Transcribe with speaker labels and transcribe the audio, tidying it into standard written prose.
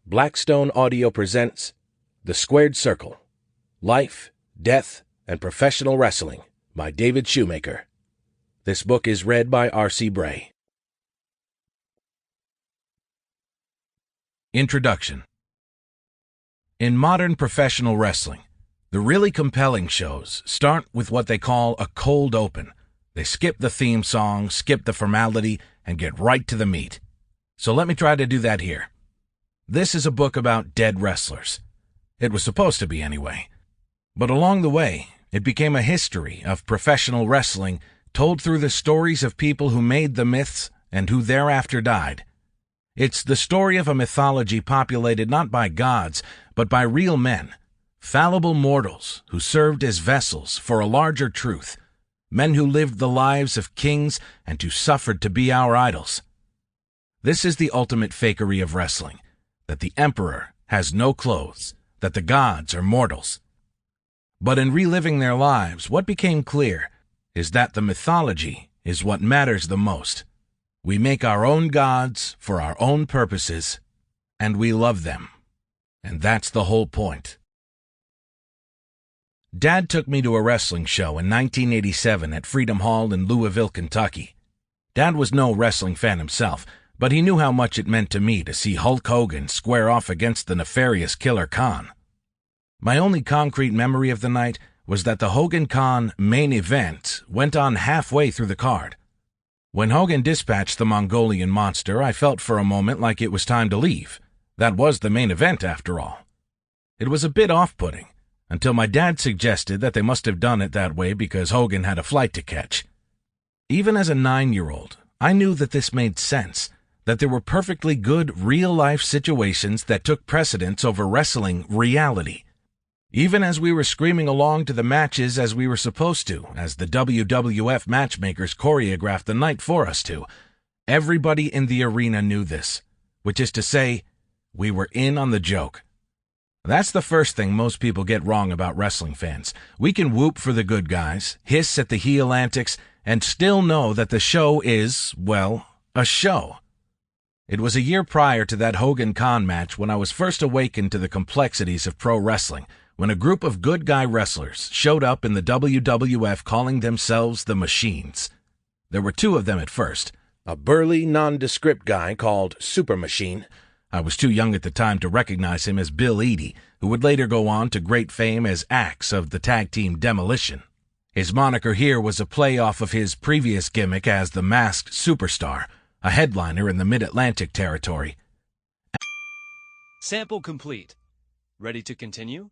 Speaker 1: Blackstone Audio presents The Squared Circle, Life, Death, and Professional Wrestling by David Shoemaker. This book is read by R.C. Bray. Introduction. In modern professional wrestling, the really compelling shows start with what they call a cold open. They skip the theme song, skip the formality, and get right to the meat. So let me try to do that here. This is a book about dead wrestlers. It was supposed to be anyway. But along the way, it became a history of professional wrestling told through the stories of people who made the myths and who thereafter died. It's the story of a mythology populated not by gods, but by real men, fallible mortals who served as vessels for a larger truth, men who lived the lives of kings and who suffered to be our idols. This is the ultimate fakery of wrestling, that the emperor has no clothes, that the gods are mortals. But in reliving their lives, what became clear is that the mythology is what matters the most. We make our own gods for our own purposes, and we love them. And that's the whole point. Dad took me to a wrestling show in 1987 at Freedom Hall in Louisville, Kentucky. Dad was no wrestling fan himself, but he knew how much it meant to me to see Hulk Hogan square off against the nefarious Killer Khan. My only concrete memory of the night was that the Hogan-Khan main event went on halfway through the card. When Hogan dispatched the Mongolian monster, I felt for a moment like it was time to leave. That was the main event, after all. It was a bit off-putting, until my dad suggested that they must have done it that way because Hogan had a flight to catch. Even as a 9-year-old, I knew that this made sense, that there were perfectly good real-life situations that took precedence over wrestling reality. Even as we were screaming along to the matches as we were supposed to, as the WWF matchmakers choreographed the night for us to, everybody in the arena knew this, which is to say, we were in on the joke. That's the first thing most people get wrong about wrestling fans. We can whoop for the good guys, hiss at the heel antics, and still know that the show is, well, a show. It was a year prior to that Hogan-Khan match when I was first awakened to the complexities of pro wrestling, when a group of good guy wrestlers showed up in the WWF calling themselves the Machines. There were two of them at first, a burly, nondescript guy called Super Machine. I was too young at the time to recognize him as Bill Eadie, who would later go on to great fame as Axe of the tag team Demolition. His moniker here was a play off of his previous gimmick as the Masked Superstar, a headliner in the Mid-Atlantic territory.
Speaker 2: Sample complete. Ready to continue?